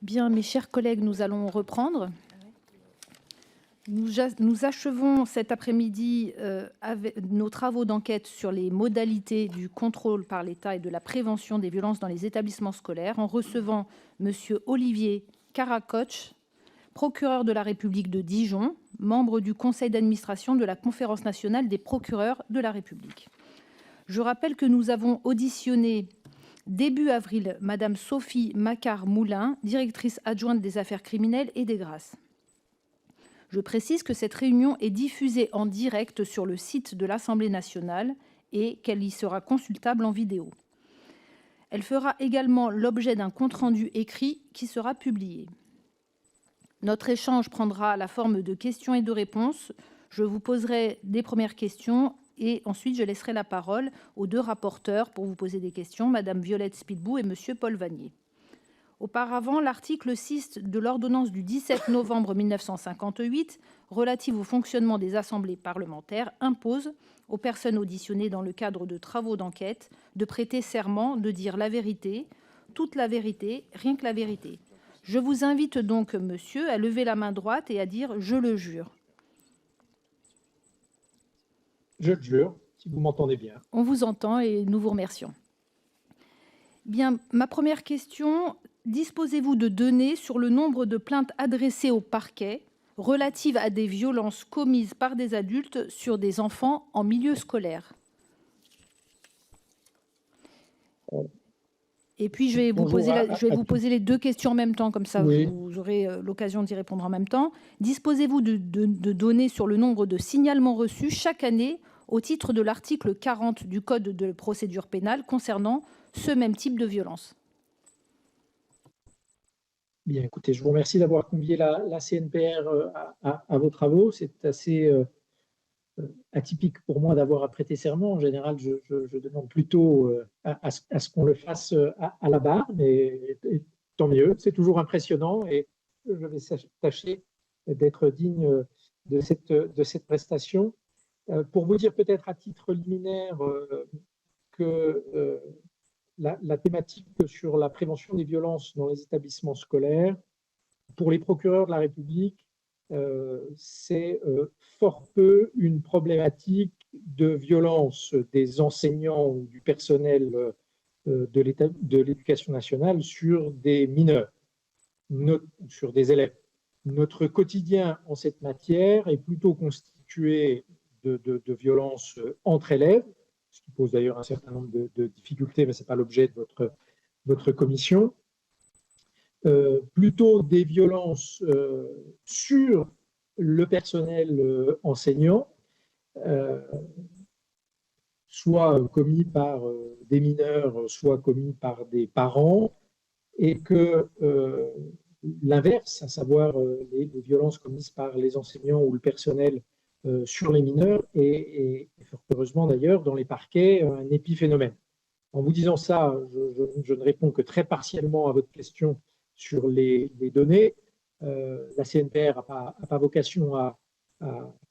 Bien, mes chers collègues, nous allons reprendre. Nous achevons cet après-midi avec nos travaux d'enquête sur les modalités du contrôle par l'État et de la prévention des violences dans les établissements scolaires en recevant Monsieur Olivier Karakoch, procureur de la République de Dijon, membre du conseil d'administration de la Conférence nationale des procureurs de la République. Je rappelle que nous avons auditionné début avril Madame Sophie Macquart-Moulin, directrice adjointe des affaires criminelles et des grâces. Je précise que cette réunion est diffusée en direct sur le site de l'Assemblée nationale et qu'elle y sera consultable en vidéo. Elle fera également l'objet d'un compte-rendu écrit qui sera publié. Notre échange prendra la forme de questions et de réponses. Je vous poserai des premières questions et ensuite je laisserai la parole aux deux rapporteurs pour vous poser des questions, Madame Violette Spilbou et Monsieur Paul Vanier. Auparavant, l'article 6 de l'ordonnance du 17 novembre 1958 relative au fonctionnement des assemblées parlementaires impose aux personnes auditionnées dans le cadre de travaux d'enquête de prêter serment, de dire la vérité, toute la vérité, rien que la vérité. Je vous invite donc, monsieur, à lever la main droite et à dire « je le jure ». Je le jure, si vous m'entendez bien. On vous entend et nous vous remercions. Bien, ma première question, disposez-vous de données sur le nombre de plaintes adressées au parquet relatives à des violences commises par des adultes sur des enfants en milieu scolaire? Et puis, je vais vous poser les deux questions en même temps, comme ça oui. Vous aurez l'occasion d'y répondre en même temps. Disposez-vous de données sur le nombre de signalements reçus chaque année au titre de l'article 40 du Code de procédure pénale concernant ce même type de violence? Bien, écoutez, je vous remercie d'avoir convié la CNPR à vos travaux. C'est assez atypique pour moi d'avoir à prêter serment. En général, je demande plutôt à ce qu'on le fasse à la barre, mais tant mieux. C'est toujours impressionnant et je vais tâcher d'être digne de cette prestation. Pour vous dire peut-être à titre liminaire que la thématique sur la prévention des violences dans les établissements scolaires, pour les procureurs de la République, c'est fort peu une problématique de violence des enseignants ou du personnel de l'éducation nationale sur des mineurs, sur des élèves. Notre quotidien en cette matière est plutôt constitué de violences entre élèves, ce qui pose d'ailleurs un certain nombre de difficultés, mais ce n'est pas l'objet de votre commission. Plutôt des violences sur le personnel enseignant, soit commis par des mineurs, soit commis par des parents, et que l'inverse, à savoir les violences commises par les enseignants ou le personnel sur les mineurs, et fort heureusement d'ailleurs dans les parquets, un épiphénomène. En vous disant ça, je ne réponds que très partiellement à votre question sur les données. La CNPR n'a pas vocation à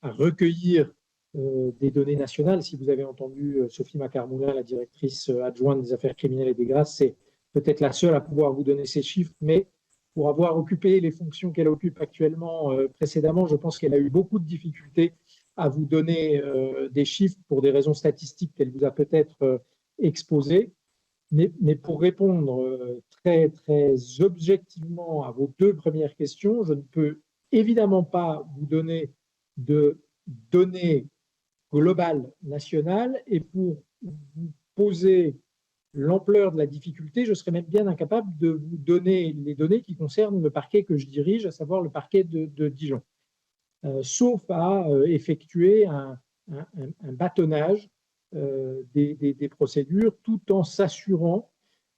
recueillir des données nationales. Si vous avez entendu Sophie Macquart-Moulin, la directrice adjointe des affaires criminelles et des grâces, c'est peut-être la seule à pouvoir vous donner ces chiffres, mais pour avoir occupé les fonctions qu'elle occupe actuellement précédemment, je pense qu'elle a eu beaucoup de difficultés à vous donner des chiffres pour des raisons statistiques qu'elle vous a peut-être exposées. Mais pour répondre très, très objectivement à vos deux premières questions, je ne peux évidemment pas vous donner de données globales nationales, et pour vous poser l'ampleur de la difficulté, je serais même bien incapable de vous donner les données qui concernent le parquet que je dirige, à savoir le parquet de Dijon, sauf à effectuer un bâtonnage des procédures, tout en s'assurant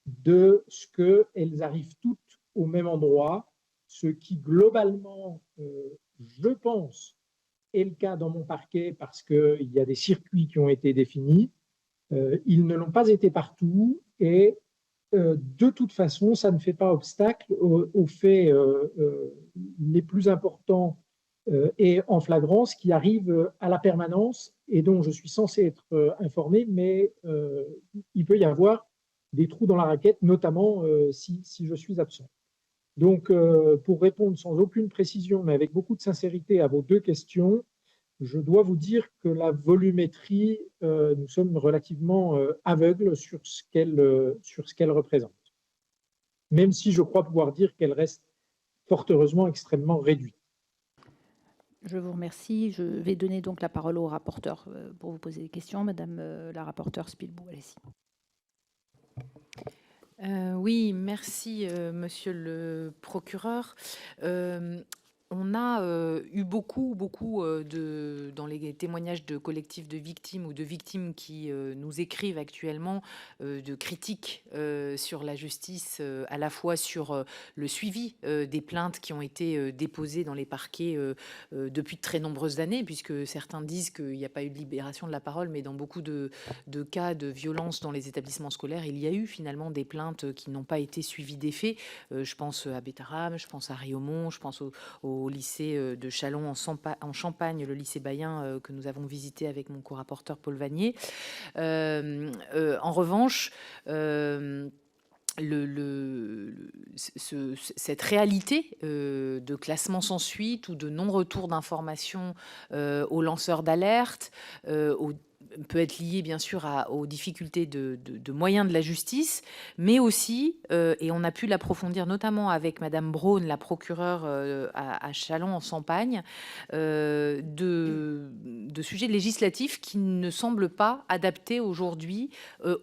de ce qu'elles arrivent toutes au même endroit, ce qui globalement, je pense, est le cas dans mon parquet parce qu'il y a des circuits qui ont été définis. Ils ne l'ont pas été partout et de toute façon, ça ne fait pas obstacle aux faits les plus importants et en flagrance qui arrivent à la permanence et dont je suis censé être informé, mais il peut y avoir des trous dans la raquette, notamment si je suis absent. Donc, pour répondre sans aucune précision, mais avec beaucoup de sincérité à vos deux questions, je dois vous dire que la volumétrie, nous sommes relativement aveugles sur ce qu'elle représente, même si je crois pouvoir dire qu'elle reste fort heureusement extrêmement réduite. Je vous remercie. Je vais donner donc la parole au rapporteur pour vous poser des questions. Madame la rapporteure Spilbou, allez-y. Oui, merci, monsieur le procureur. On a eu beaucoup dans les témoignages de collectifs de victimes ou de victimes qui nous écrivent actuellement de critiques sur la justice, à la fois sur le suivi des plaintes qui ont été déposées dans les parquets depuis de très nombreuses années, puisque certains disent qu'il n'y a pas eu de libération de la parole, mais dans beaucoup de cas de violence dans les établissements scolaires, il y a eu finalement des plaintes qui n'ont pas été suivies des faits. Je pense à Bétarame, je pense à Riaumont, je pense au lycée de Châlons en Champagne, le lycée Bayen que nous avons visité avec mon co-rapporteur Paul Vanier. En revanche, cette réalité de classement sans suite ou de non-retour d'informations aux lanceurs d'alerte, peut être liée bien sûr aux difficultés de moyens de la justice, mais aussi, et on a pu l'approfondir notamment avec Madame Braun, la procureure à Châlons en Champagne, de sujets législatifs qui ne semblent pas adaptés aujourd'hui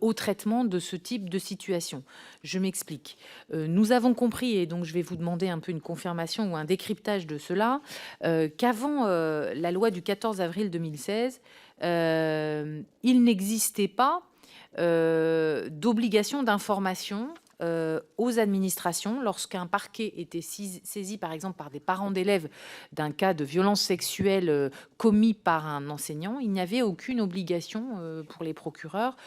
au traitement de ce type de situation. Je m'explique. Nous avons compris, et donc je vais vous demander un peu une confirmation ou un décryptage de cela, qu'avant la loi du 14 avril 2016, il n'existait pas d'obligation d'information aux administrations lorsqu'un parquet était saisi, par exemple, par des parents d'élèves d'un cas de violence sexuelle commis par un enseignant. Il n'y avait aucune obligation pour les procureurs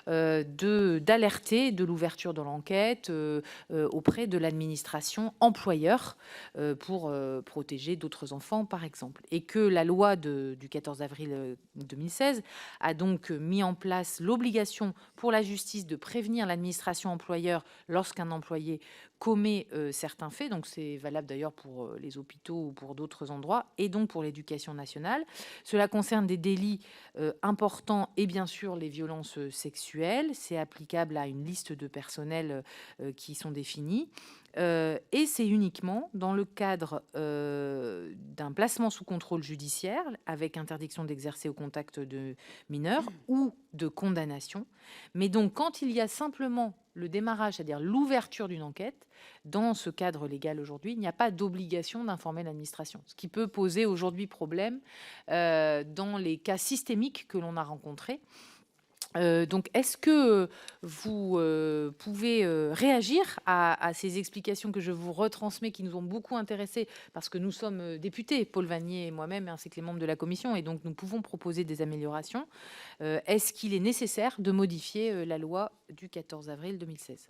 d'alerter de l'ouverture de l'enquête auprès de l'administration employeur pour protéger d'autres enfants, par exemple. Et que la loi du 14 avril 2016 a donc mis en place l'obligation pour la justice de prévenir l'administration employeur lorsqu'un employé commet certains faits, donc c'est valable d'ailleurs pour les hôpitaux ou pour d'autres endroits, et donc pour l'éducation nationale. Cela concerne des délits importants et bien sûr les violences sexuelles. C'est applicable à une liste de personnels qui sont définis. Et c'est uniquement dans le cadre d'un placement sous contrôle judiciaire avec interdiction d'exercer au contact de mineurs ou de condamnation. Mais donc quand il y a simplement le démarrage, c'est-à-dire l'ouverture d'une enquête, dans ce cadre légal aujourd'hui, il n'y a pas d'obligation d'informer l'administration, ce qui peut poser aujourd'hui problème dans les cas systémiques que l'on a rencontrés. Donc, est-ce que vous pouvez réagir à ces explications que je vous retransmets, qui nous ont beaucoup intéressés, parce que nous sommes députés, Paul Vanier et moi-même, ainsi que les membres de la commission, et donc nous pouvons proposer des améliorations. Est-ce qu'il est nécessaire de modifier la loi du 14 avril 2016 ?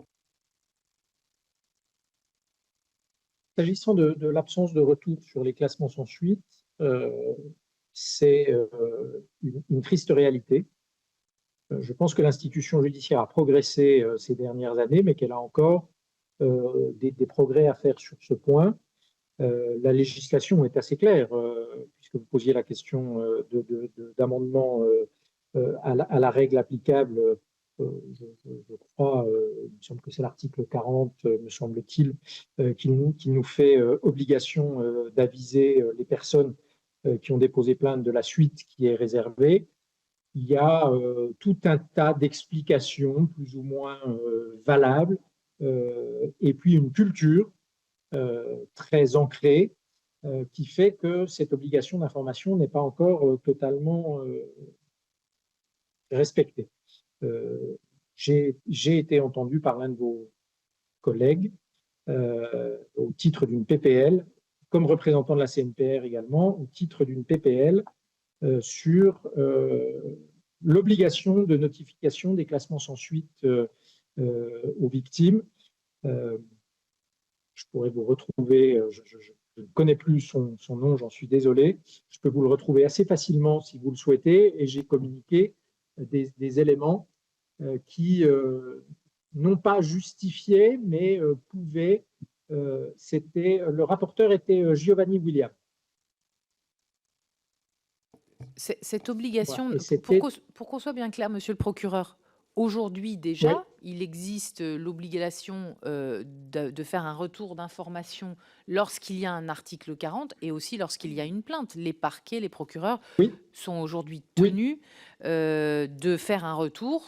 S'agissant de l'absence de retour sur les classements sans suite, c'est une triste réalité. Je pense que l'institution judiciaire a progressé ces dernières années, mais qu'elle a encore des progrès à faire sur ce point. La législation est assez claire, puisque vous posiez la question d'amendement à la règle applicable. Je crois, il me semble que c'est l'article 40, me semble-t-il, qui nous fait obligation d'aviser les personnes qui ont déposé plainte de la suite qui est réservée. Il y a tout un tas d'explications plus ou moins valables, et puis une culture très ancrée qui fait que cette obligation d'information n'est pas encore totalement respectée. J'ai été entendu par l'un de vos collègues au titre d'une PPL, comme représentant de la CNPR également, au titre d'une PPL sur l'obligation de notification des classements sans suite aux victimes. Je pourrais vous retrouver, je ne connais plus son nom, j'en suis désolé. Je peux vous le retrouver assez facilement si vous le souhaitez, et j'ai communiqué des éléments qui non pas justifiaient, mais pouvaient le rapporteur était Giovanni William. Cette Voilà. obligation, Et pour qu'on soit bien clair, monsieur le procureur, aujourd'hui oui, déjà, il existe l'obligation de faire un retour d'information lorsqu'il y a un article 40 et aussi lorsqu'il y a une plainte. Les parquets, les procureurs oui, sont aujourd'hui oui, tenus de faire un retour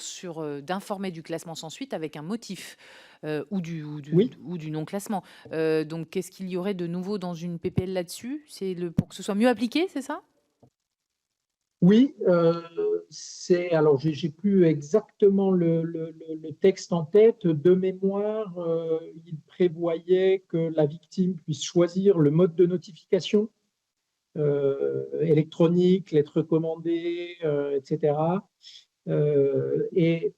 d'informer du classement sans suite avec un motif. oui. Ou du non-classement. Donc, qu'est-ce qu'il y aurait de nouveau dans une PPL là-dessus? Pour que ce soit mieux appliqué, c'est ça? Oui, alors j'ai plus exactement le texte en tête. De mémoire, il prévoyait que la victime puisse choisir le mode de notification électronique, lettre commandée, etc. Et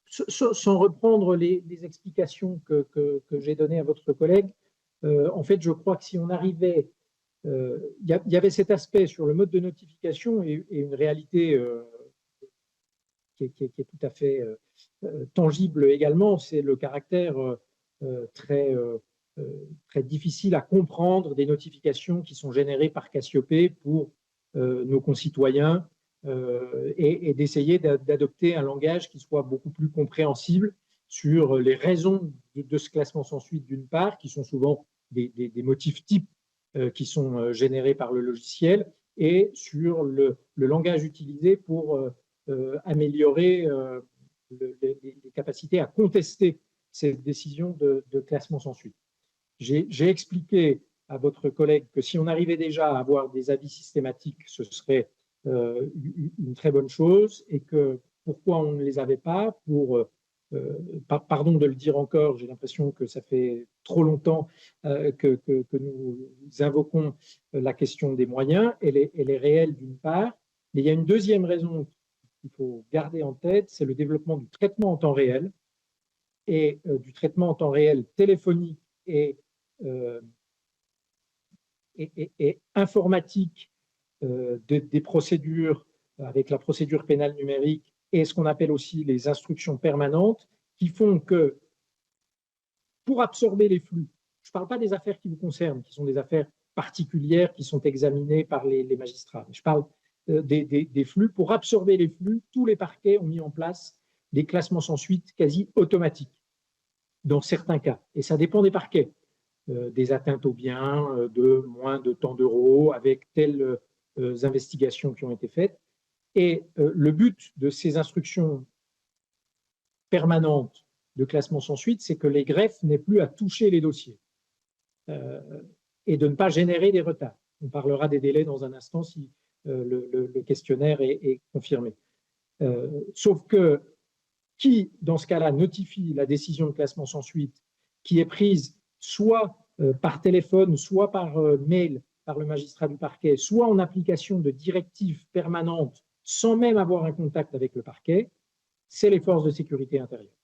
sans reprendre les explications que j'ai données à votre collègue, en fait, je crois que si on arrivait il y avait cet aspect sur le mode de notification et une réalité qui est tout à fait tangible également, c'est le caractère très, très difficile à comprendre des notifications qui sont générées par Cassiopée pour nos concitoyens et d'essayer d'adopter un langage qui soit beaucoup plus compréhensible sur les raisons de ce classement sans suite d'une part, qui sont souvent des motifs types qui sont générés par le logiciel, et sur le langage utilisé pour améliorer les capacités à contester ces décisions de classement sans suite. J'ai expliqué à votre collègue que si on arrivait déjà à avoir des avis systématiques, ce serait une très bonne chose, et que pourquoi on ne les avait pas, pardon de le dire encore, j'ai l'impression que ça fait trop longtemps que nous invoquons la question des moyens. Elle est réelle d'une part, mais il y a une deuxième raison qu'il faut garder en tête, c'est le développement du traitement en temps réel, et du traitement en temps réel téléphonique euh, et informatique des procédures avec la procédure pénale numérique et ce qu'on appelle aussi les instructions permanentes, qui font que pour absorber les flux, je ne parle pas des affaires qui vous concernent, qui sont des affaires particulières qui sont examinées par les magistrats, je parle des flux. Pour absorber les flux, tous les parquets ont mis en place des classements sans suite quasi automatiques dans certains cas, et ça dépend des parquets. Des atteintes aux biens de moins de tant d'euros avec telles investigations qui ont été faites. Et le but de ces instructions permanentes de classement sans suite, c'est que les greffes n'aient plus à toucher les dossiers et de ne pas générer des retards. On parlera des délais dans un instant si le questionnaire est confirmé. Sauf que qui, dans ce cas-là, notifie la décision de classement sans suite qui est prise soit par téléphone, soit par mail par le magistrat du parquet, soit en application de directives permanentes sans même avoir un contact avec le parquet, c'est les forces de sécurité intérieure.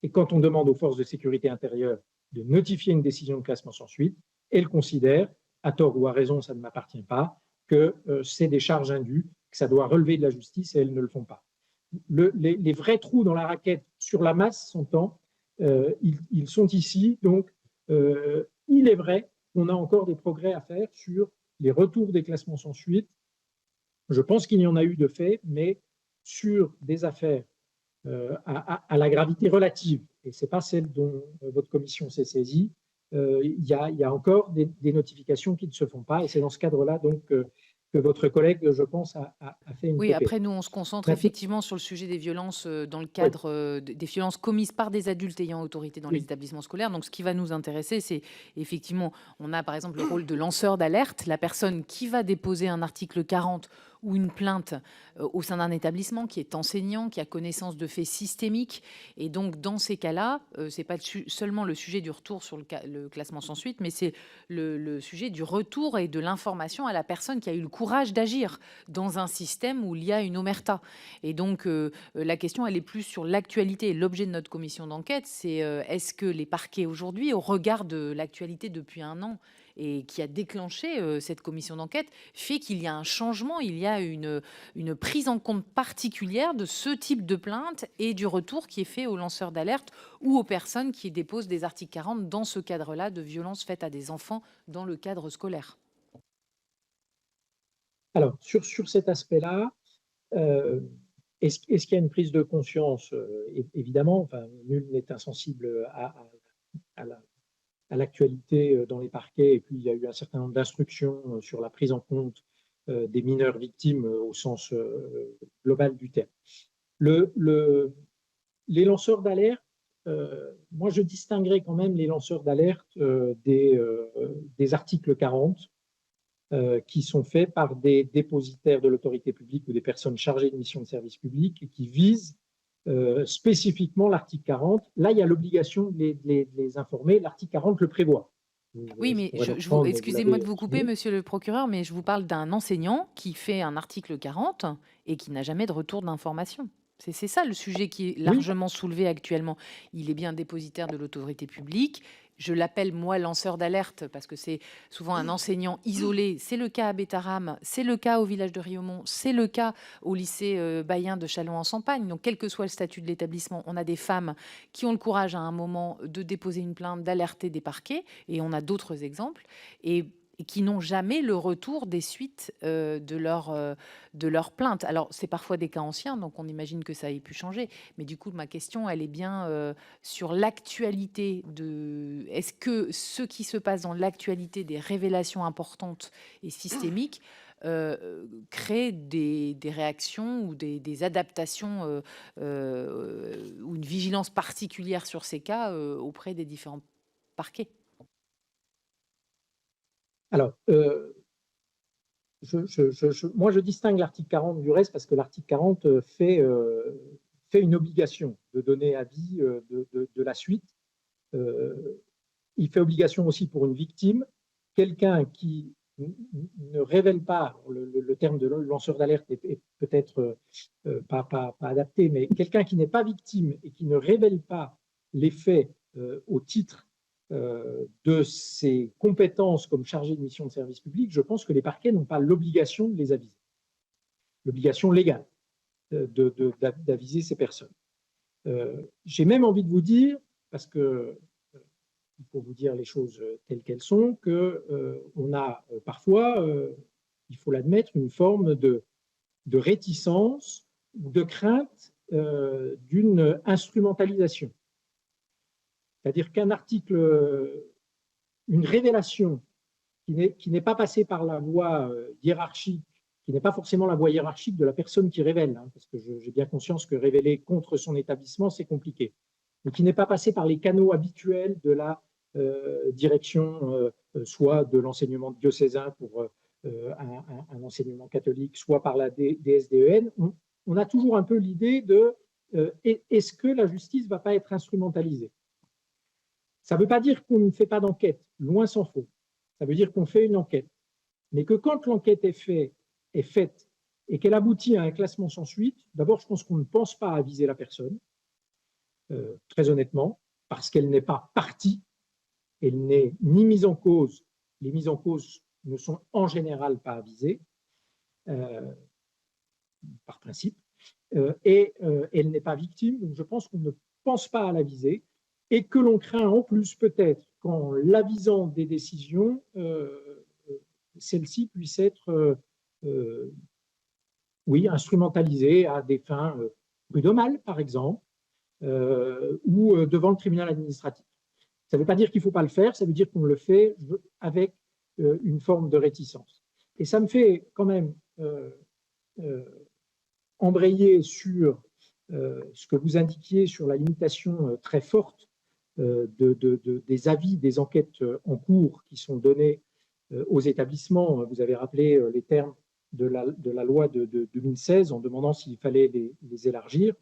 Et quand on demande aux forces de sécurité intérieure de notifier une décision de classement sans suite, elles considèrent, à tort ou à raison, ça ne m'appartient pas, que c'est des charges indues, que ça doit relever de la justice, et elles ne le font pas. Les vrais trous dans la raquette sur la masse s'entend, ils sont ici. Donc, il est vrai qu'on a encore des progrès à faire sur les retours des classements sans suite. Je pense qu'il y en a eu de fait, mais sur des affaires à la gravité relative, et ce n'est pas celle dont votre commission s'est saisie, il y a encore des notifications qui ne se font pas, et c'est dans ce cadre-là donc que votre collègue, je pense, a fait une Oui, PP. après, nous, on se concentre Maintenant, effectivement sur le sujet des violences dans le oui, cadre des violences commises par des adultes ayant autorité dans les oui, établissements scolaires. Donc, ce qui va nous intéresser, c'est effectivement, on a par exemple le rôle de lanceur d'alerte, la personne qui va déposer un article 40 ou une plainte au sein d'un établissement qui est enseignant, qui a connaissance de faits systémiques. Et donc, dans ces cas-là, c'est pas seulement le sujet du retour sur le classement sans suite, mais c'est le sujet du retour et de l'information à la personne qui a eu le courage d'agir dans un système où il y a une omerta. Et donc, la question, elle est plus sur l'actualité. Et l'objet de notre commission d'enquête, c'est est-ce que les parquets aujourd'hui, au regard de l'actualité depuis un an et qui a déclenché cette commission d'enquête fait qu'il y a un changement, il y a une prise en compte particulière de ce type de plainte et du retour qui est fait aux lanceurs d'alerte ou aux personnes qui déposent des articles 40 dans ce cadre-là de violences faites à des enfants dans le cadre scolaire. Alors, sur cet aspect-là, est-ce qu'il y a une prise de conscience? Évidemment, enfin, nul n'est insensible à l'actualité dans les parquets, et puis il y a eu un certain nombre d'instructions sur la prise en compte des mineurs victimes au sens global du terme. Les lanceurs d'alerte, moi je distinguerais quand même les lanceurs d'alerte des articles 40 qui sont faits par des dépositaires de l'autorité publique ou des personnes chargées de mission de service public et qui visent spécifiquement l'article 40. Là, il y a l'obligation de les informer. L'article 40 le prévoit. Oui, mais excusez-moi de vous couper, monsieur le procureur, mais je vous parle d'un enseignant qui fait un article 40 et qui n'a jamais de retour d'information. C'est ça le sujet qui est largement soulevé actuellement. Il est bien dépositaire de l'autorité publique. Je l'appelle, moi, lanceur d'alerte, parce que c'est souvent un enseignant isolé. C'est le cas à Bétarame, c'est le cas au village de Riaumont, c'est le cas au lycée Bayen de Châlons-en-Champagne. Donc, quel que soit le statut de l'établissement, on a des femmes qui ont le courage à un moment de déposer une plainte, d'alerter des parquets, et on a d'autres exemples, et qui n'ont jamais le retour des suites de leur plainte. Alors, c'est parfois des cas anciens, donc on imagine que ça ait pu changer. Mais du coup, ma question, elle est bien sur l'actualité de... Est-ce que ce qui se passe dans l'actualité des révélations importantes et systémiques crée des réactions ou des adaptations ou une vigilance particulière sur ces cas auprès des différents parquets? Alors, moi, je distingue l'article 40 du reste parce que l'article 40 fait une obligation de donner avis de la suite. Il fait obligation aussi pour une victime, quelqu'un qui ne révèle pas, le terme de lanceur d'alerte est peut-être pas adapté, mais quelqu'un qui n'est pas victime et qui ne révèle pas les faits au titre de ses compétences comme chargé de mission de service public, je pense que les parquets n'ont pas l'obligation de les aviser, l'obligation légale d'aviser ces personnes. J'ai même envie de vous dire, parce que il faut vous dire les choses telles qu'elles sont, qu'on a parfois, il faut l'admettre, une forme de réticence ou de crainte d'une instrumentalisation. C'est-à-dire qu'un article, une révélation qui n'est pas passée par la voie hiérarchique, qui n'est pas forcément la voie hiérarchique de la personne qui révèle, hein, parce que j'ai bien conscience que révéler contre son établissement, c'est compliqué, mais qui n'est pas passée par les canaux habituels de la direction, soit de l'enseignement diocésain pour un enseignement catholique, soit par la DSDEN, on a toujours un peu l'idée de est-ce que la justice ne va pas être instrumentalisée? Ça ne veut pas dire qu'on ne fait pas d'enquête, loin s'en faut. Ça veut dire qu'on fait une enquête. Mais que quand l'enquête est faite et qu'elle aboutit à un classement sans suite, d'abord, je pense qu'on ne pense pas à viser la personne, très honnêtement, parce qu'elle n'est pas partie, elle n'est ni mise en cause. Les mises en cause ne sont en général pas avisées, par principe, et elle n'est pas victime. Donc, je pense qu'on ne pense pas à la viser, et que l'on craint en plus peut-être qu'en l'avisant des décisions, celle-ci puisse être instrumentalisée à des fins prud'homales, par exemple, ou devant le tribunal administratif. Ça ne veut pas dire qu'il ne faut pas le faire, ça veut dire qu'on le fait avec une forme de réticence. Et ça me fait quand même embrayer sur ce que vous indiquiez sur la limitation très forte des avis des enquêtes en cours qui sont donnés aux établissements. Vous avez rappelé les termes de la loi de 2016 en demandant s'il fallait les élargir.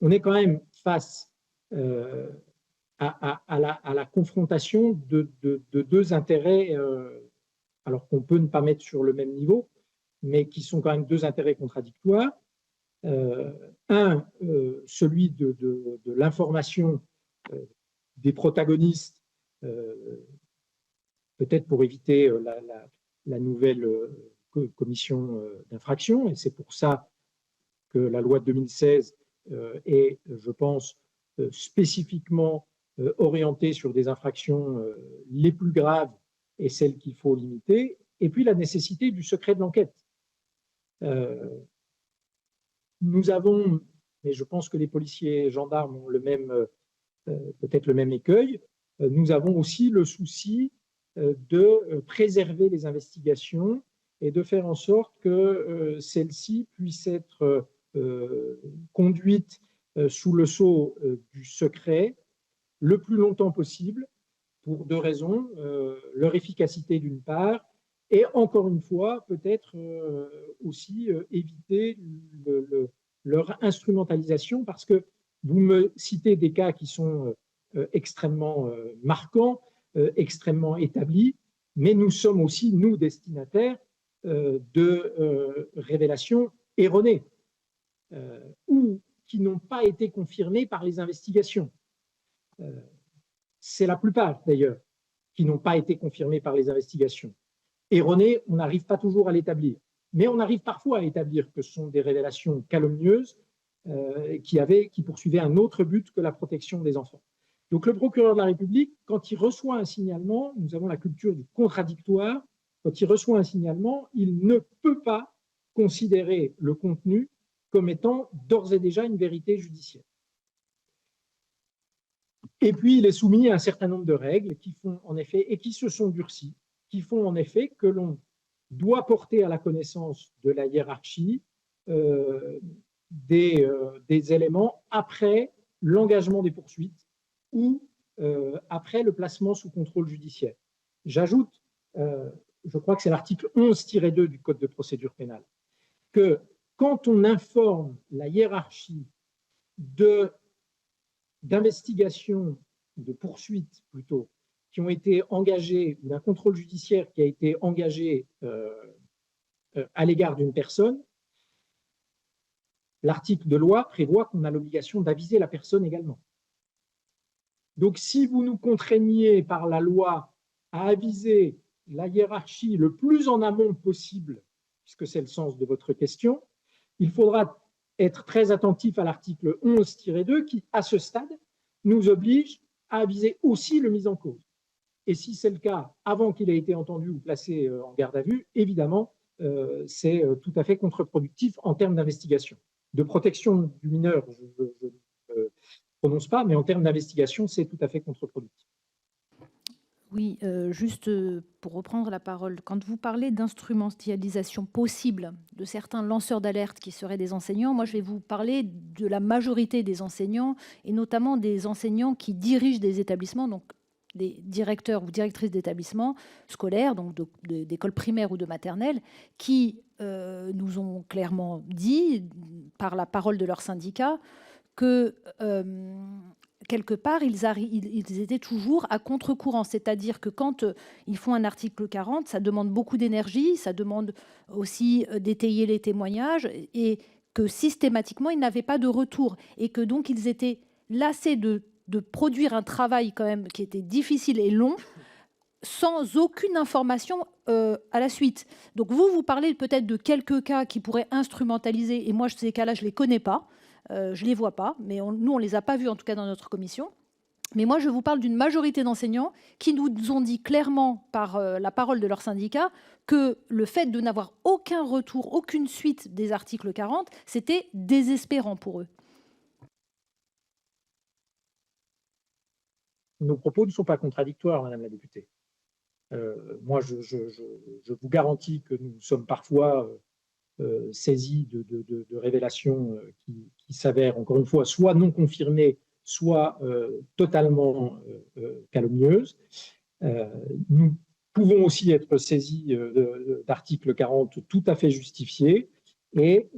On est quand même face à la confrontation de deux intérêts, alors qu'on peut ne pas mettre sur le même niveau, mais qui sont quand même deux intérêts contradictoires. Celui de l'information des protagonistes peut-être pour éviter la nouvelle commission d'infraction. Et c'est pour ça que la loi de 2016 est, je pense, spécifiquement orientée sur des infractions les plus graves et celles qu'il faut limiter. Et puis la nécessité du secret de l'enquête. Nous avons, et je pense que les policiers et gendarmes ont peut-être le même écueil, nous avons aussi le souci de préserver les investigations et de faire en sorte que celles-ci puissent être conduites sous le sceau du secret le plus longtemps possible pour deux raisons, leur efficacité d'une part, et encore une fois, peut-être aussi éviter leur instrumentalisation, parce que vous me citez des cas qui sont extrêmement marquants, extrêmement établis, mais nous sommes aussi, nous, destinataires de révélations erronées ou qui n'ont pas été confirmées par les investigations. C'est la plupart, d'ailleurs, qui n'ont pas été confirmées par les investigations. Erronées, on n'arrive pas toujours à l'établir. Mais on arrive parfois à établir que ce sont des révélations calomnieuses qui poursuivaient un autre but que la protection des enfants. Donc le procureur de la République, quand il reçoit un signalement, nous avons la culture du contradictoire, quand il reçoit un signalement, il ne peut pas considérer le contenu comme étant d'ores et déjà une vérité judiciaire. Et puis il est soumis à un certain nombre de règles qui font en effet, et qui se sont durcies, qui font en effet que l'on doit porter à la connaissance de la hiérarchie des éléments après l'engagement des poursuites ou après le placement sous contrôle judiciaire. J'ajoute, je crois que c'est l'article 11-2 du Code de procédure pénale, que quand on informe la hiérarchie d'investigations, de poursuites plutôt, qui ont été engagées, ou d'un contrôle judiciaire qui a été engagé à l'égard d'une personne, l'article de loi prévoit qu'on a l'obligation d'aviser la personne également. Donc, si vous nous contraignez par la loi à aviser la hiérarchie le plus en amont possible, puisque c'est le sens de votre question, il faudra être très attentif à l'article 11-2 qui, à ce stade, nous oblige à aviser aussi le mis en cause. Et si c'est le cas avant qu'il ait été entendu ou placé en garde à vue, évidemment, c'est tout à fait contre-productif en termes d'investigation. De protection du mineur, je ne prononce pas, mais en termes d'investigation, c'est tout à fait contre-productif. Oui, juste pour reprendre la parole, quand vous parlez d'instrumentalisation possible de certains lanceurs d'alerte qui seraient des enseignants, moi je vais vous parler de la majorité des enseignants et notamment des enseignants qui dirigent des établissements, donc des directeurs ou directrices d'établissements scolaires, donc d'écoles primaires ou de maternelles, qui nous ont clairement dit, par la parole de leur syndicat, que quelque part, ils étaient toujours à contre-courant. C'est-à-dire que quand ils font un article 40, ça demande beaucoup d'énergie, ça demande aussi d'étayer les témoignages, et que systématiquement, ils n'avaient pas de retour. Et que donc, ils étaient lassés de produire un travail quand même qui était difficile et long, sans aucune information à la suite. Donc vous parlez peut-être de quelques cas qui pourraient instrumentaliser, et moi, ces cas-là, je ne les connais pas. Je ne les vois pas, mais nous, on ne les a pas vus, en tout cas dans notre commission. Mais moi, je vous parle d'une majorité d'enseignants qui nous ont dit clairement, par la parole de leur syndicat, que le fait de n'avoir aucun retour, aucune suite des articles 40, c'était désespérant pour eux. Nos propos ne sont pas contradictoires, Madame la députée. Moi, je vous garantis que nous sommes parfois saisis de révélations qui s'avèrent, encore une fois, soit non confirmées, soit totalement calomnieuses. Nous pouvons aussi être saisis d'articles 40 tout à fait justifiés, et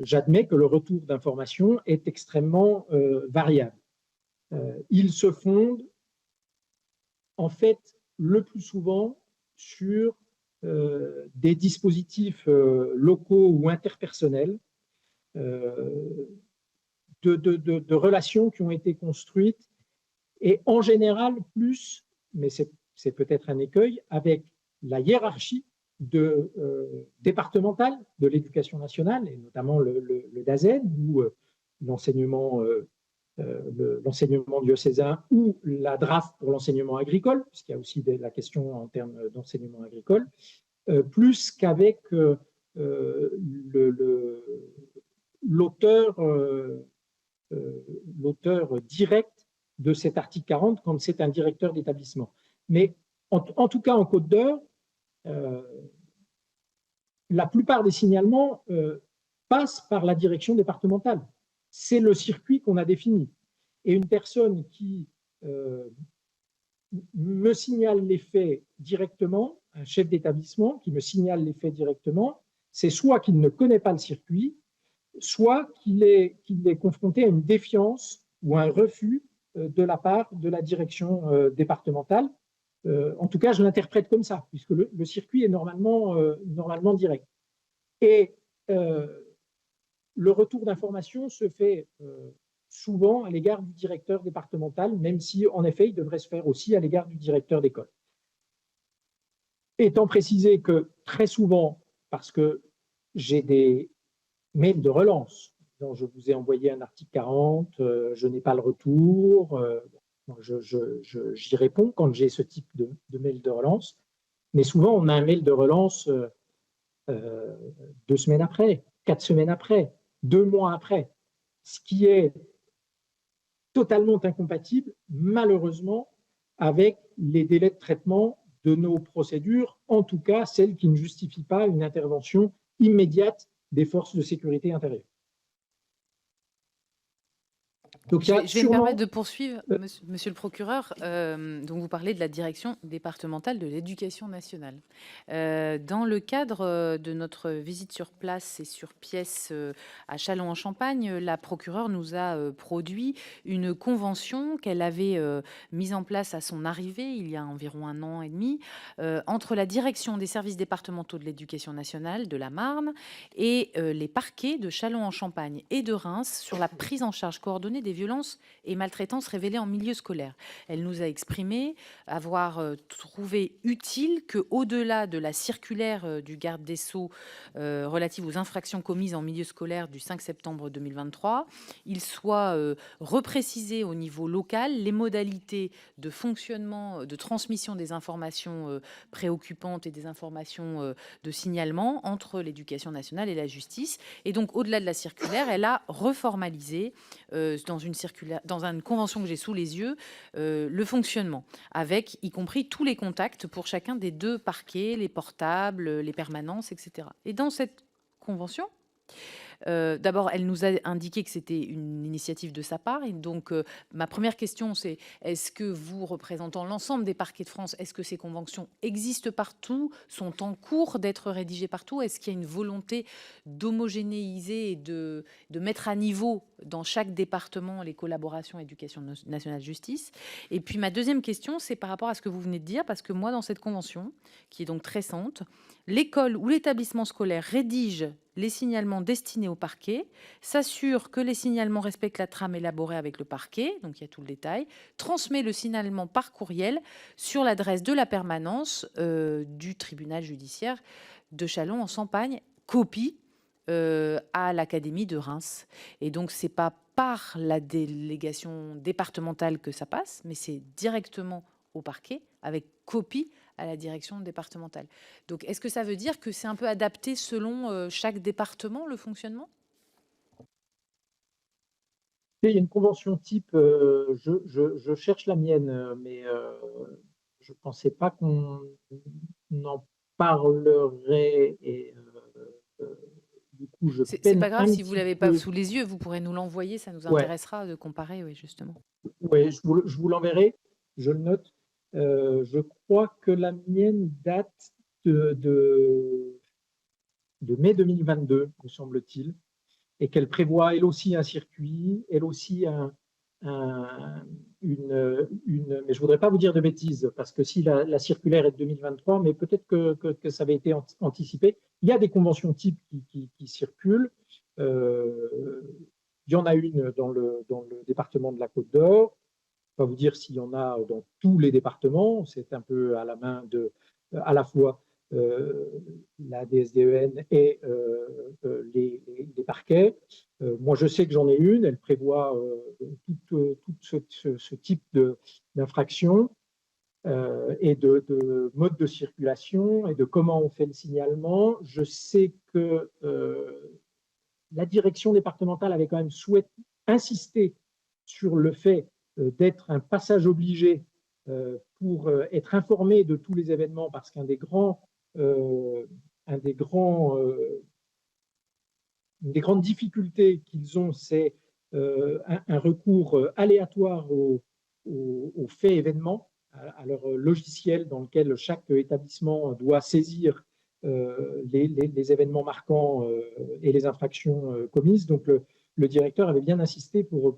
j'admets que le retour d'information est extrêmement variable. Il se fonde, en fait, le plus souvent sur des dispositifs locaux ou interpersonnels, de relations qui ont été construites, et en général plus, mais c'est peut-être un écueil, avec la hiérarchie départementale de l'éducation nationale, et notamment le DAZEN, ou l'enseignement diocésain, ou la DRAF pour l'enseignement agricole, puisqu'il y a aussi la question en termes d'enseignement agricole, plus qu'avec l'auteur direct de cet article 40 quand c'est un directeur d'établissement. Mais en tout cas, en Côte d'Or, la plupart des signalements passent par la direction départementale. C'est le circuit qu'on a défini. Et une personne qui me signale les faits directement, un chef d'établissement qui me signale les faits directement, c'est soit qu'il ne connaît pas le circuit, soit qu'il est confronté à une défiance ou un refus de la part de la direction départementale. En tout cas, je l'interprète comme ça, puisque le circuit est normalement direct. Et le retour d'information se fait souvent à l'égard du directeur départemental, même si, en effet, il devrait se faire aussi à l'égard du directeur d'école. Étant précisé que très souvent, parce que j'ai des mails de relance, dont je vous ai envoyé un article 40, je n'ai pas le retour, j'y réponds quand j'ai ce type de mail de relance, mais souvent on a un mail de relance 2 semaines après, 4 semaines après, 2 mois après, ce qui est totalement incompatible, malheureusement, avec les délais de traitement de nos procédures, en tout cas celles qui ne justifient pas une intervention immédiate des forces de sécurité intérieure. Donc, je vais me permettre de poursuivre, monsieur le procureur. Donc vous parlez de la direction départementale de l'éducation nationale. Dans le cadre de notre visite sur place et sur pièce à Châlons-en-Champagne, la procureure nous a produit une convention qu'elle avait mise en place à son arrivée, il y a environ 1 an et demi, entre la direction des services départementaux de l'éducation nationale de la Marne et les parquets de Châlons-en-Champagne et de Reims sur la prise en charge coordonnée des violences et maltraitances révélées en milieu scolaire. Elle nous a exprimé avoir trouvé utile que, au-delà de la circulaire du garde des Sceaux relative aux infractions commises en milieu scolaire du 5 septembre 2023, il soit reprécisé au niveau local les modalités de fonctionnement, de transmission des informations préoccupantes et des informations de signalement entre l'éducation nationale et la justice. Et donc, au-delà de la circulaire, elle a reformalisé dans une convention que j'ai sous les yeux, le fonctionnement, avec y compris tous les contacts pour chacun des 2 parquets, les portables, les permanences, etc. Et dans cette convention, d'abord, elle nous a indiqué que c'était une initiative de sa part. Et donc, ma première question, c'est est-ce que vous, représentant l'ensemble des parquets de France, est-ce que ces conventions existent partout, sont en cours d'être rédigées partout? Est-ce qu'il y a une volonté d'homogénéiser et de mettre à niveau dans chaque département les collaborations éducation nationale justice? Et puis, ma deuxième question, c'est par rapport à ce que vous venez de dire, parce que moi, dans cette convention, qui est donc très récente, l'école ou l'établissement scolaire rédige les signalements destinés au parquet, s'assure que les signalements respectent la trame élaborée avec le parquet, donc il y a tout le détail, transmet le signalement par courriel sur l'adresse de la permanence du tribunal judiciaire de Châlons-en-Champagne, copie à l'Académie de Reims. Et donc, ce n'est pas par la délégation départementale que ça passe, mais c'est directement au parquet, avec copie à la direction départementale. Donc, est-ce que ça veut dire que c'est un peu adapté selon chaque département, le fonctionnement? Il y a une convention type, je cherche la mienne, mais je ne pensais pas qu'on en parlerait. Et du coup, je c'est peine pas grave un si vous petit l'avez pas peu. sous les yeux, vous pourrez nous l'envoyer, ça nous Ouais. intéressera de comparer, oui, justement. Oui, je vous l'enverrai, je le note. Je crois que la mienne date de mai 2022, me semble-t-il, et qu'elle prévoit elle aussi un circuit, elle aussi mais je ne voudrais pas vous dire de bêtises, parce que si la circulaire est de 2023, mais peut-être que ça avait été anticipé. Il y a des conventions types qui circulent. Il y en a une dans le département de la Côte d'Or. pas vous dire s'il y en a dans tous les départements. C'est un peu à la main de à la fois la DSDEN et les parquets. Moi, je sais que j'en ai une. Elle prévoit tout ce type d'infraction et de mode de circulation et de comment on fait le signalement. Je sais que la direction départementale avait quand même insisté sur le fait d'être un passage obligé pour être informé de tous les événements, parce qu'un des grands, une des grandes difficultés qu'ils ont, c'est un recours aléatoire aux faits événements, à leur logiciel dans lequel chaque établissement doit saisir les événements marquants et les infractions commises. Donc, le directeur avait bien insisté pour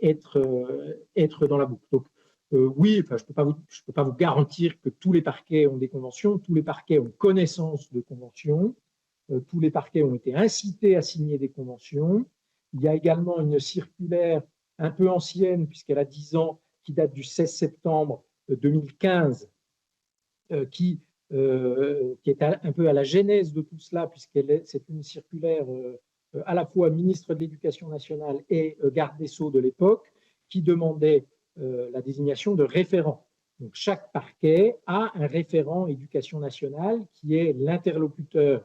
être dans la boucle. Donc, oui, enfin, je ne peux pas vous garantir que tous les parquets ont des conventions, tous les parquets ont connaissance de conventions, tous les parquets ont été incités à signer des conventions. Il y a également une circulaire un peu ancienne, puisqu'elle a 10 ans, qui date du 16 septembre 2015, qui est un peu à la genèse de tout cela, c'est une circulaire à la fois ministre de l'Éducation nationale et garde des Sceaux de l'époque, qui demandait la désignation de référents. Donc, chaque parquet a un référent éducation nationale qui est l'interlocuteur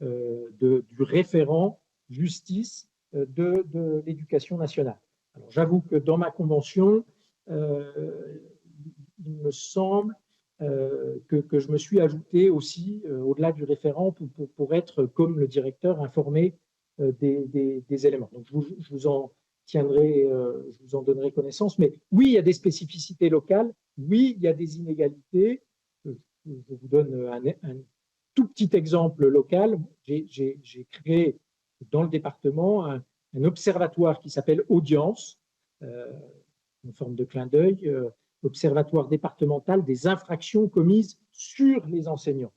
du référent justice de l'éducation nationale. Alors, j'avoue que dans ma convention, il me semble que je me suis ajouté aussi, au-delà du référent, pour être, comme le directeur, informé des éléments. Donc, je vous en donnerai connaissance. Mais oui, il y a des spécificités locales. Oui, il y a des inégalités. Je vous donne un tout petit exemple local. J'ai créé dans le département un observatoire qui s'appelle Audience, en forme de clin d'œil, observatoire départemental des infractions commises sur les enseignants.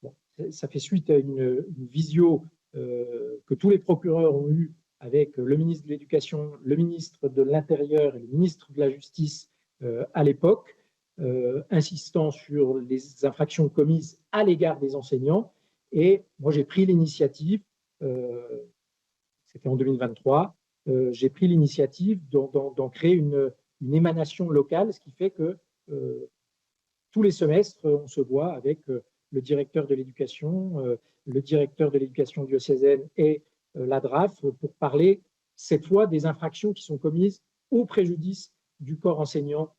Bon, ça fait suite à une visio que tous les procureurs ont eue avec le ministre de l'Éducation, le ministre de l'Intérieur et le ministre de la Justice à l'époque, insistant sur les infractions commises à l'égard des enseignants. Et moi, j'ai pris l'initiative, c'était en 2023, j'ai pris l'initiative d'en créer une émanation locale, ce qui fait que tous les semestres, on se voit avec le directeur de l'éducation diocésaine et la DRAF pour parler cette fois des infractions qui sont commises au préjudice du corps enseignant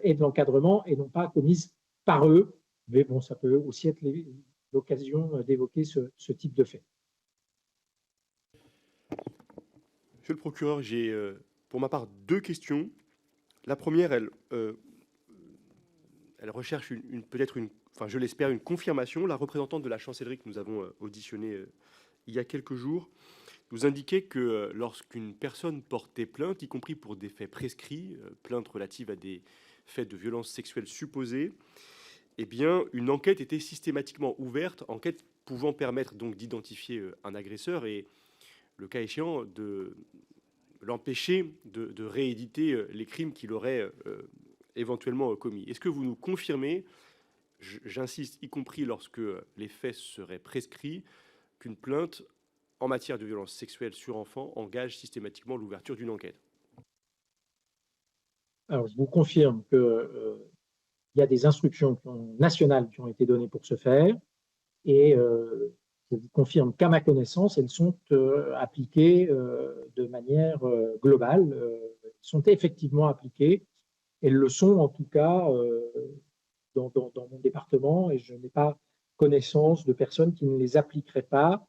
et de l'encadrement, et non pas commises par eux. Mais bon, ça peut aussi être l'occasion d'évoquer ce type de fait. Monsieur le procureur, j'ai pour ma part 2 questions. La première, elle recherche peut-être enfin je l'espère, une confirmation. La représentante de la chancellerie que nous avons auditionnée il y a quelques jours nous indiquait que lorsqu'une personne portait plainte, y compris pour des faits prescrits, plainte relative à des faits de violence sexuelle supposés, eh bien, une enquête était systématiquement ouverte, enquête pouvant permettre donc d'identifier un agresseur et, le cas échéant, de l'empêcher de rééditer les crimes qu'il aurait éventuellement commis. Est-ce que vous nous confirmez, j'insiste, y compris lorsque les faits seraient prescrits, qu'une plainte en matière de violence sexuelle sur enfant engage systématiquement l'ouverture d'une enquête? Alors, je vous confirme qu'il y a des instructions nationales qui ont été données pour ce faire, et je vous confirme qu'à ma connaissance, elles sont appliquées de manière globale. Elles sont effectivement appliquées. Elles le sont en tout cas dans mon département, et je n'ai pas connaissance de personnes qui ne les appliqueraient pas.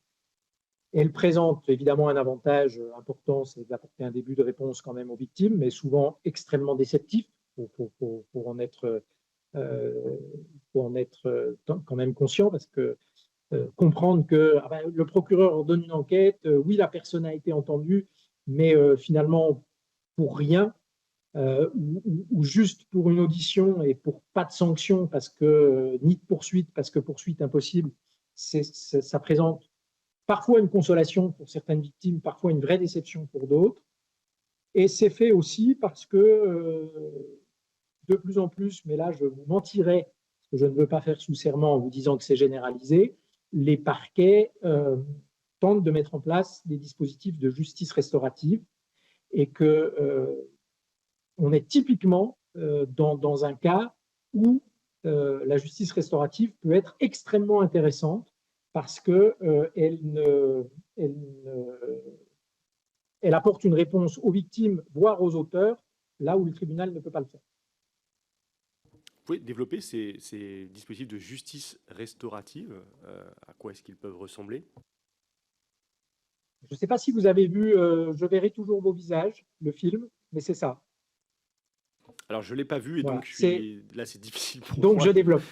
Elles présentent évidemment un avantage important, c'est d'apporter un début de réponse quand même aux victimes, mais souvent extrêmement déceptif pour en être quand même conscient, parce que comprendre que le procureur ordonne une enquête, oui, la personne a été entendue, mais finalement pour rien, ou juste pour une audition et pour pas de sanction, parce que ni de poursuite, parce que poursuite impossible, ça présente parfois une consolation pour certaines victimes, parfois une vraie déception pour d'autres. Et c'est fait aussi parce que de plus en plus, mais là je vous mentirais, parce que je ne veux pas faire sous serment en vous disant que c'est généralisé, les parquets tentent de mettre en place des dispositifs de justice restaurative et que on est typiquement dans un cas où la justice restaurative peut être extrêmement intéressante parce qu'elle elle apporte une réponse aux victimes, voire aux auteurs, là où le tribunal ne peut pas le faire. Vous pouvez développer ces dispositifs de justice restaurative. À quoi est-ce qu'ils peuvent ressembler? Je ne sais pas si vous avez vu Je verrai toujours vos visages, le film, mais c'est ça. Alors, je ne l'ai pas vu et Voilà. donc là, c'est difficile pour Donc, moi. je développe.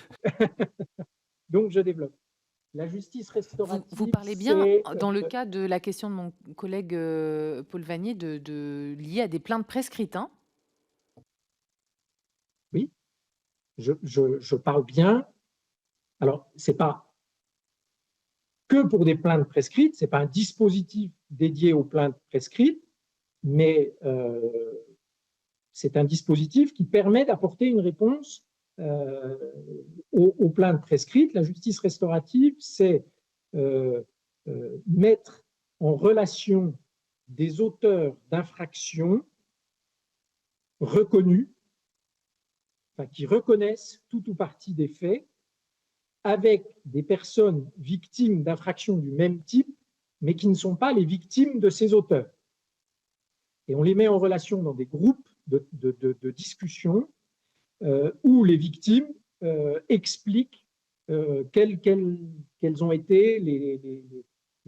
Donc, je développe. La justice Vous restaurative, parlez bien, c'est dans le cas de la question de mon collègue Paul Vanier, lié à des plaintes prescrites, hein? oui, je parle bien. Alors, c'est pas que pour des plaintes prescrites, c'est pas un dispositif dédié aux plaintes prescrites, mais c'est un dispositif qui permet d'apporter une réponse aux plaintes prescrites. La justice restaurative, c'est mettre en relation des auteurs d'infractions reconnus, enfin, qui reconnaissent tout ou partie des faits, avec des personnes victimes d'infractions du même type, mais qui ne sont pas les victimes de ces auteurs. Et on les met en relation dans des groupes de discussion où les victimes expliquent quels ont été les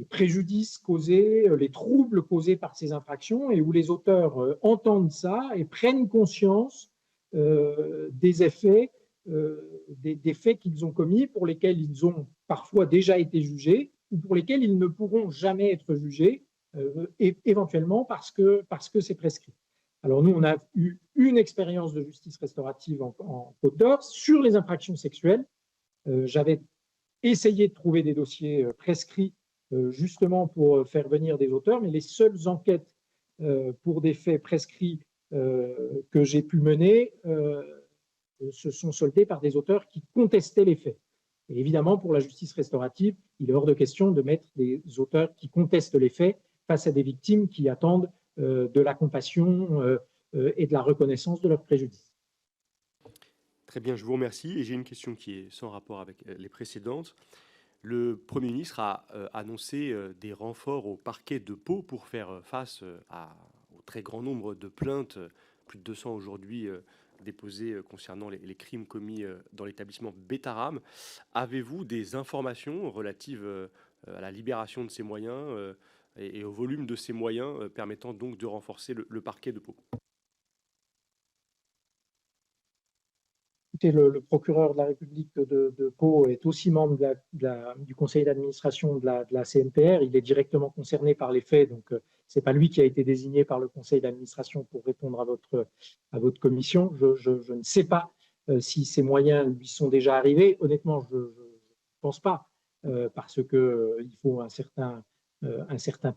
préjudices causés, les troubles causés par ces infractions, et où les auteurs entendent ça et prennent conscience des effets, des faits qu'ils ont commis, pour lesquels ils ont parfois déjà été jugés, ou pour lesquels ils ne pourront jamais être jugés, éventuellement parce que c'est prescrit. Alors nous, on a eu une expérience de justice restaurative en Côte d'Or sur les infractions sexuelles. J'avais essayé de trouver des dossiers prescrits justement pour faire venir des auteurs, mais les seules enquêtes pour des faits prescrits que j'ai pu mener se sont soldées par des auteurs qui contestaient les faits. Et évidemment, pour la justice restaurative, il est hors de question de mettre des auteurs qui contestent les faits face à des victimes qui attendent de la compassion et de la reconnaissance de leurs préjudices. Très bien, je vous remercie. Et j'ai une question qui est sans rapport avec les précédentes. Le Premier ministre a annoncé des renforts au parquet de Pau pour faire face au très grand nombre de plaintes, plus de 200 aujourd'hui déposées concernant les crimes commis dans l'établissement Betaram. Avez-vous des informations relatives à la libération de ces moyens et au volume de ces moyens permettant donc de renforcer le parquet de Pau? Le procureur de la République de Pau est aussi membre du conseil d'administration de la CNPR. Il est directement concerné par les faits, donc ce n'est pas lui qui a été désigné par le conseil d'administration pour répondre à votre commission. Je ne sais pas si ces moyens lui sont déjà arrivés. Honnêtement, je ne pense pas, parce qu'il faut un certain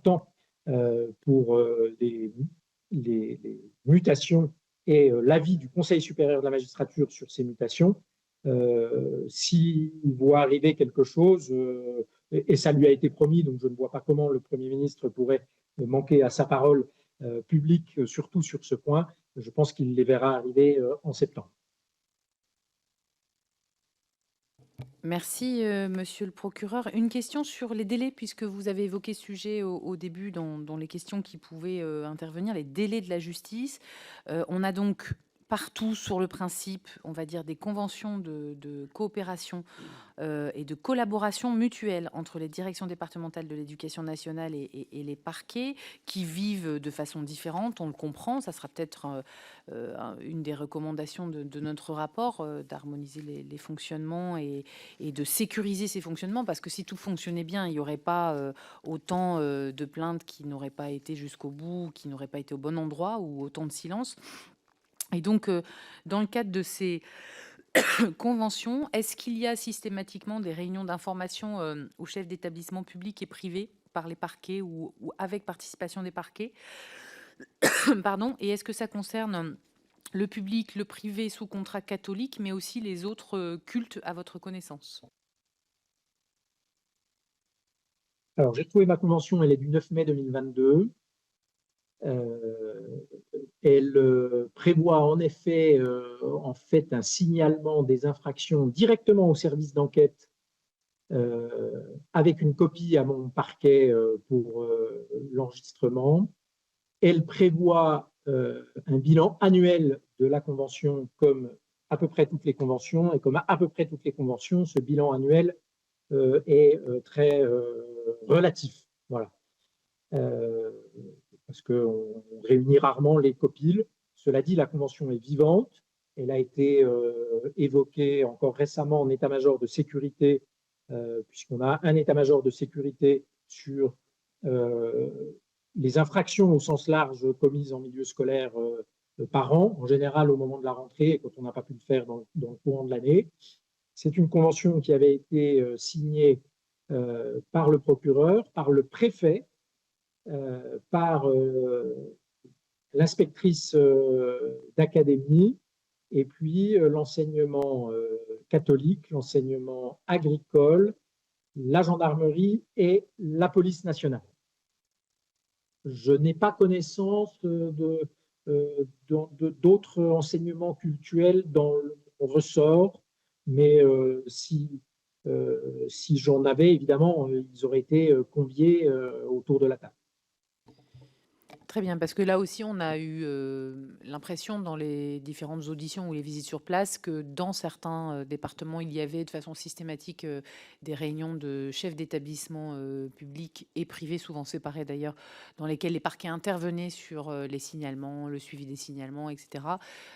temps pour les mutations et l'avis du Conseil supérieur de la magistrature sur ces mutations. S'il voit arriver quelque chose, et ça lui a été promis, donc je ne vois pas comment le Premier ministre pourrait manquer à sa parole publique, surtout sur ce point. Je pense qu'il les verra arriver en septembre. Merci, monsieur le procureur. Une question sur les délais, puisque vous avez évoqué ce sujet au début dans les questions qui pouvaient intervenir, les délais de la justice. On a donc partout sur le principe, on va dire, des conventions de coopération et de collaboration mutuelle entre les directions départementales de l'éducation nationale et les parquets qui vivent de façon différente. On le comprend, ça sera peut-être une des recommandations de notre rapport, d'harmoniser les fonctionnements et de sécuriser ces fonctionnements, parce que si tout fonctionnait bien, il n'y aurait pas autant de plaintes qui n'auraient pas été jusqu'au bout, qui n'auraient pas été au bon endroit, ou autant de silence. Et donc, dans le cadre de ces conventions, est-ce qu'il y a systématiquement des réunions d'information aux chefs d'établissements publics et privés par les parquets ou avec participation des parquets Pardon. Et est-ce que ça concerne le public, le privé sous contrat catholique, mais aussi les autres cultes à votre connaissance? Alors, j'ai retrouvé ma convention, elle est du 9 mai 2022. Elle prévoit en effet un signalement des infractions directement au service d'enquête avec une copie à mon parquet pour l'enregistrement. Elle prévoit un bilan annuel de la convention comme à peu près toutes les conventions, et comme à peu près toutes les conventions, ce bilan annuel est très relatif. Voilà. Parce qu'on réunit rarement les copiles. Cela dit, la convention est vivante. Elle a été évoquée encore récemment en état-major de sécurité, puisqu'on a un état-major de sécurité sur les infractions au sens large commises en milieu scolaire par an, en général au moment de la rentrée, et quand on n'a pas pu le faire dans le courant de l'année. C'est une convention qui avait été signée par le procureur, par le préfet, par l'inspectrice d'académie, et puis l'enseignement catholique, l'enseignement agricole, la gendarmerie et la police nationale. Je n'ai pas connaissance d'autres enseignements cultuels dans le ressort, mais si j'en avais, évidemment, ils auraient été conviés autour de la table. Très bien, parce que là aussi, on a eu l'impression dans les différentes auditions ou les visites sur place que dans certains départements, il y avait de façon systématique des réunions de chefs d'établissements publics et privés, souvent séparés d'ailleurs, dans lesquels les parquets intervenaient sur les signalements, le suivi des signalements, etc.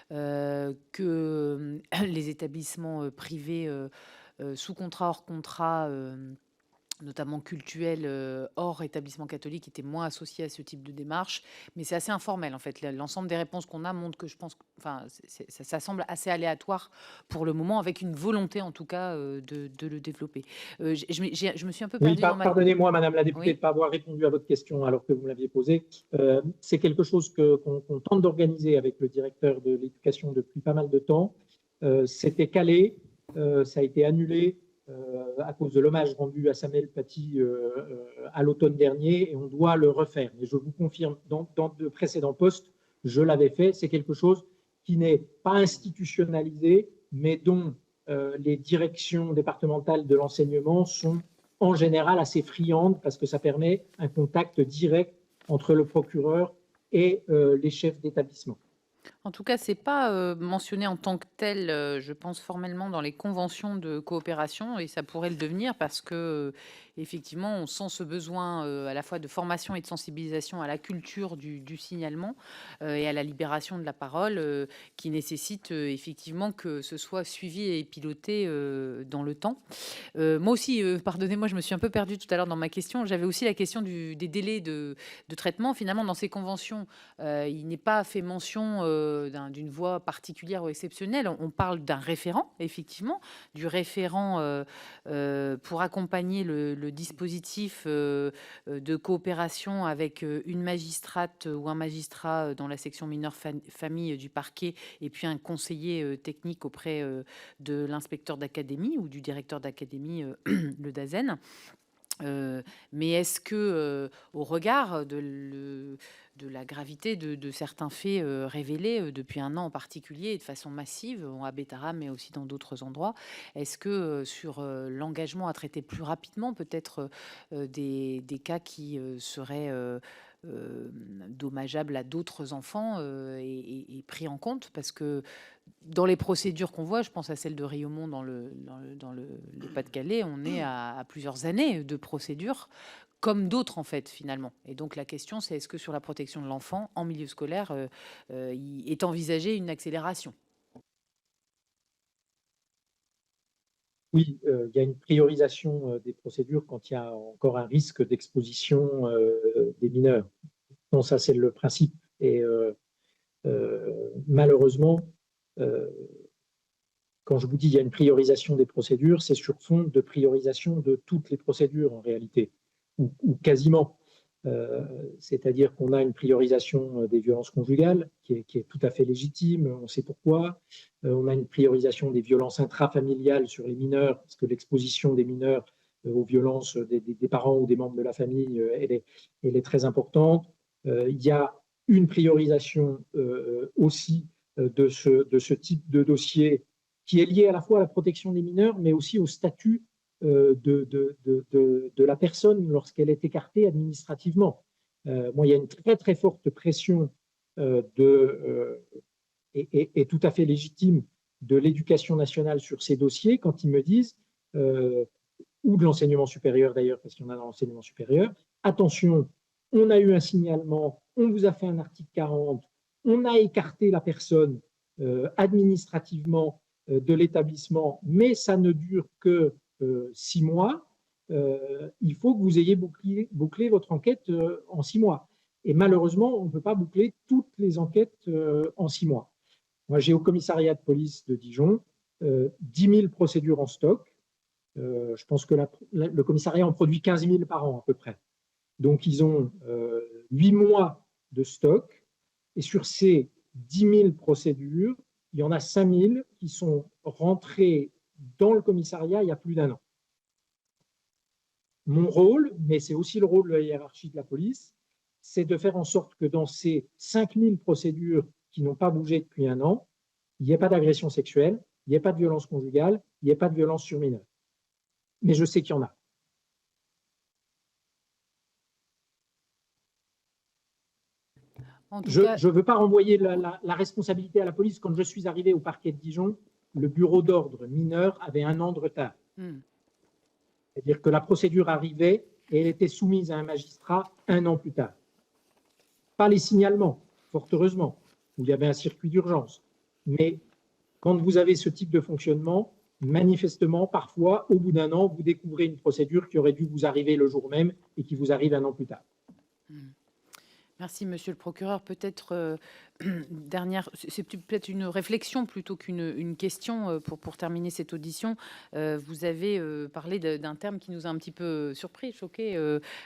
Que les établissements privés sous contrat, hors contrat, notamment cultuels, hors établissement catholique, étaient moins associés à ce type de démarche. Mais c'est assez informel, en fait. L'ensemble des réponses qu'on a montre que je pense que ça semble assez aléatoire pour le moment, avec une volonté, en tout cas, de le développer. Je me suis un peu perdue dans ma... Pardonnez-moi, Madame la députée, Oui. de ne pas avoir répondu à votre question alors que vous me l'aviez posée. C'est quelque chose qu'on tente d'organiser avec le directeur de l'éducation depuis pas mal de temps. C'était calé, ça a été annulé à cause de l'hommage rendu à Samuel Paty à l'automne dernier, et on doit le refaire. Mais je vous confirme, dans de précédents postes, je l'avais fait. C'est quelque chose qui n'est pas institutionnalisé, mais dont les directions départementales de l'enseignement sont en général assez friandes, parce que ça permet un contact direct entre le procureur et les chefs d'établissement. En tout cas, c'est pas mentionné en tant que tel, je pense formellement dans les conventions de coopération, et ça pourrait le devenir parce que effectivement, on sent ce besoin à la fois de formation et de sensibilisation à la culture du signalement et à la libération de la parole, qui nécessite effectivement que ce soit suivi et piloté dans le temps. Moi aussi, pardonnez-moi, je me suis un peu perdue tout à l'heure dans ma question. J'avais aussi la question des délais de traitement. Finalement, dans ces conventions, il n'est pas fait mention d'une voie particulière ou exceptionnelle. On parle d'un référent, effectivement, du référent pour accompagner le dispositif de coopération avec une magistrate ou un magistrat dans la section mineure famille du parquet, et puis un conseiller technique auprès de l'inspecteur d'académie ou du directeur d'académie, le DAZEN. Mais est-ce que, au regard de la gravité de certains faits révélés depuis un an en particulier et de façon massive, à Bétara, mais aussi dans d'autres endroits, est-ce que sur l'engagement à traiter plus rapidement peut-être des cas qui seraient dommageables à d'autres enfants et pris en compte? Parce que dans les procédures qu'on voit, je pense à celle de Riaumont dans le Pas-de-Calais, on est à plusieurs années de procédure, comme d'autres en fait finalement. Et donc la question c'est, est-ce que sur la protection de l'enfant en milieu scolaire, il est envisagé une accélération? Oui, il y a une priorisation des procédures quand il y a encore un risque d'exposition des mineurs. Non, ça c'est le principe. Et malheureusement, quand je vous dis qu'il y a une priorisation des procédures, c'est sur fond de priorisation de toutes les procédures en réalité, ou quasiment. C'est-à-dire qu'on a une priorisation des violences conjugales qui est tout à fait légitime, on sait pourquoi. On a une priorisation des violences intrafamiliales sur les mineurs, parce que l'exposition des mineurs aux violences des parents ou des membres de la famille, elle est très importante. Il y a une priorisation aussi de ce type de dossier qui est lié à la fois à la protection des mineurs, mais aussi au statut de la personne lorsqu'elle est écartée administrativement. Moi, il y a une très très forte pression et tout à fait légitime de l'éducation nationale sur ces dossiers quand ils me disent, ou de l'enseignement supérieur d'ailleurs, parce qu'il y en a dans l'enseignement supérieur, attention, on a eu un signalement, on vous a fait un article 40, on a écarté la personne administrativement de l'établissement, mais ça ne dure que 6 mois, il faut que vous ayez bouclé votre enquête en 6 mois. Et malheureusement, on ne peut pas boucler toutes les enquêtes en 6 mois. Moi, j'ai au commissariat de police de Dijon 10 000 procédures en stock. Je pense que le commissariat en produit 15 000 par an à peu près. Donc, ils ont 8 mois de stock. Et sur ces 10 000 procédures, il y en a 5 000 qui sont rentrées dans le commissariat il y a plus d'1 an. Mon rôle, mais c'est aussi le rôle de la hiérarchie de la police, c'est de faire en sorte que dans ces 5 000 procédures qui n'ont pas bougé depuis 1 an, il n'y ait pas d'agression sexuelle, il n'y ait pas de violence conjugale, il n'y ait pas de violence sur mineurs. Mais je sais qu'il y en a. Je ne veux pas renvoyer la responsabilité à la police. Quand je suis arrivé au parquet de Dijon, le bureau d'ordre mineur avait 1 an de retard. C'est-à-dire que la procédure arrivait et elle était soumise à un magistrat 1 an plus tard. Pas les signalements, fort heureusement, où il y avait un circuit d'urgence. Mais quand vous avez ce type de fonctionnement, manifestement, parfois, au bout d'1 an, vous découvrez une procédure qui aurait dû vous arriver le jour même et qui vous arrive 1 an plus tard. Merci, monsieur le procureur. Peut-être c'est peut-être une réflexion plutôt qu'une question pour terminer cette audition. Vous avez parlé d'un terme qui nous a un petit peu surpris, choqué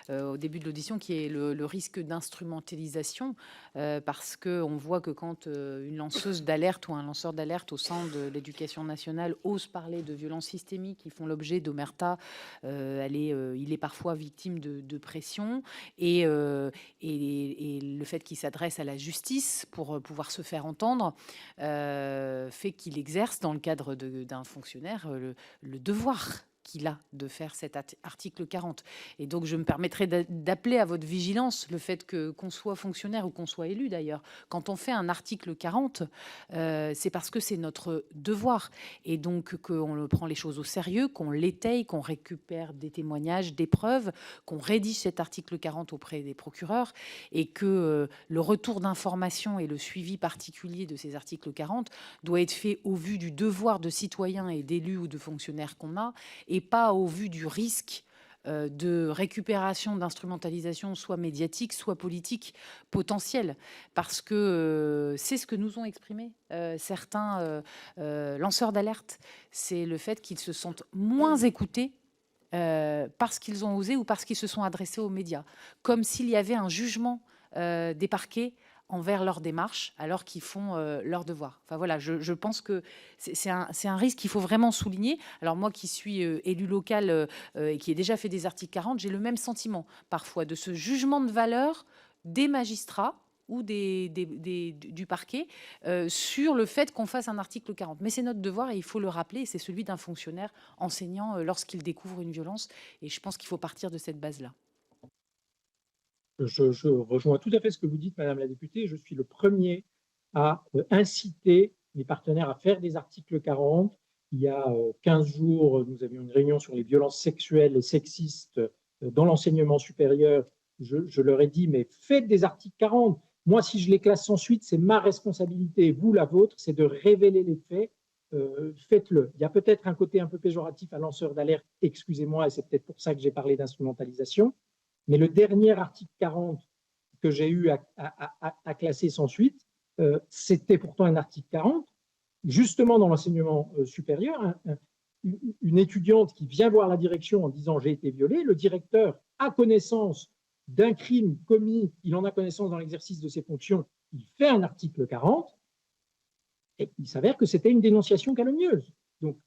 au début de l'audition, qui est le risque d'instrumentalisation, parce qu'on voit que quand une lanceuse d'alerte ou un lanceur d'alerte au sein de l'éducation nationale ose parler de violences systémiques qui font l'objet d'omerta, il est parfois victime de pression et le fait qu'il s'adresse à la justice pour pouvoir se faire entendre fait qu'il exerce dans le cadre d'un fonctionnaire le devoir qu'il a de faire cet article 40. Et donc, je me permettrai d'appeler à votre vigilance le fait qu'on soit fonctionnaire ou qu'on soit élu d'ailleurs. Quand on fait un article 40, c'est parce que c'est notre devoir. Et donc, qu'on prend les choses au sérieux, qu'on l'étaye, qu'on récupère des témoignages, des preuves, qu'on rédige cet article 40 auprès des procureurs et que le retour d'information et le suivi particulier de ces articles 40 doit être fait au vu du devoir de citoyen et d'élus ou de fonctionnaires qu'on a, et pas au vu du risque de récupération, d'instrumentalisation, soit médiatique, soit politique, potentielle. Parce que c'est ce que nous ont exprimé certains lanceurs d'alerte. C'est le fait qu'ils se sentent moins écoutés parce qu'ils ont osé ou parce qu'ils se sont adressés aux médias. Comme s'il y avait un jugement des parquets envers leur démarche, alors qu'ils font leur devoir. Enfin voilà, je pense que c'est un risque qu'il faut vraiment souligner. Alors moi qui suis élu local et qui ai déjà fait des articles 40, j'ai le même sentiment parfois de ce jugement de valeur des magistrats ou du parquet sur le fait qu'on fasse un article 40. Mais c'est notre devoir et il faut le rappeler, et c'est celui d'un fonctionnaire enseignant lorsqu'il découvre une violence. Et je pense qu'il faut partir de cette base-là. Je rejoins tout à fait ce que vous dites, Madame la députée. Je suis le premier à inciter mes partenaires à faire des articles 40. Il y a 15 jours, nous avions une réunion sur les violences sexuelles et sexistes dans l'enseignement supérieur. Je leur ai dit, mais faites des articles 40. Moi, si je les classe sans suite, c'est ma responsabilité. Vous, la vôtre, c'est de révéler les faits. Faites-le. Il y a peut-être un côté un peu péjoratif à lanceur d'alerte, excusez-moi, et c'est peut-être pour ça que j'ai parlé d'instrumentalisation. Mais le dernier article 40 que j'ai eu à classer sans suite, c'était pourtant un article 40, justement dans l'enseignement supérieur, une étudiante qui vient voir la direction en disant « j'ai été violée », le directeur a connaissance d'un crime commis, il en a connaissance dans l'exercice de ses fonctions, il fait un article 40, et il s'avère que c'était une dénonciation calomnieuse. Donc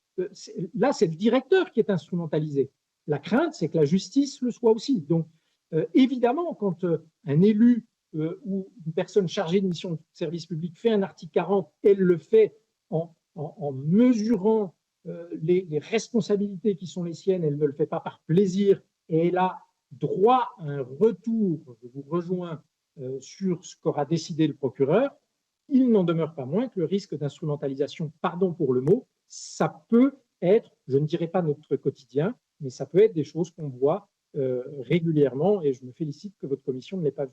là, c'est le directeur qui est instrumentalisé. La crainte, c'est que la justice le soit aussi. Donc évidemment, quand un élu ou une personne chargée de mission de service public fait un article 40, elle le fait en mesurant les responsabilités qui sont les siennes, elle ne le fait pas par plaisir, et elle a droit à un retour, je vous rejoins, sur ce qu'aura décidé le procureur, il n'en demeure pas moins que le risque d'instrumentalisation, pardon pour le mot, ça peut être, je ne dirais pas notre quotidien, mais ça peut être des choses qu'on voit régulièrement, et je me félicite que votre commission ne l'ait pas vu.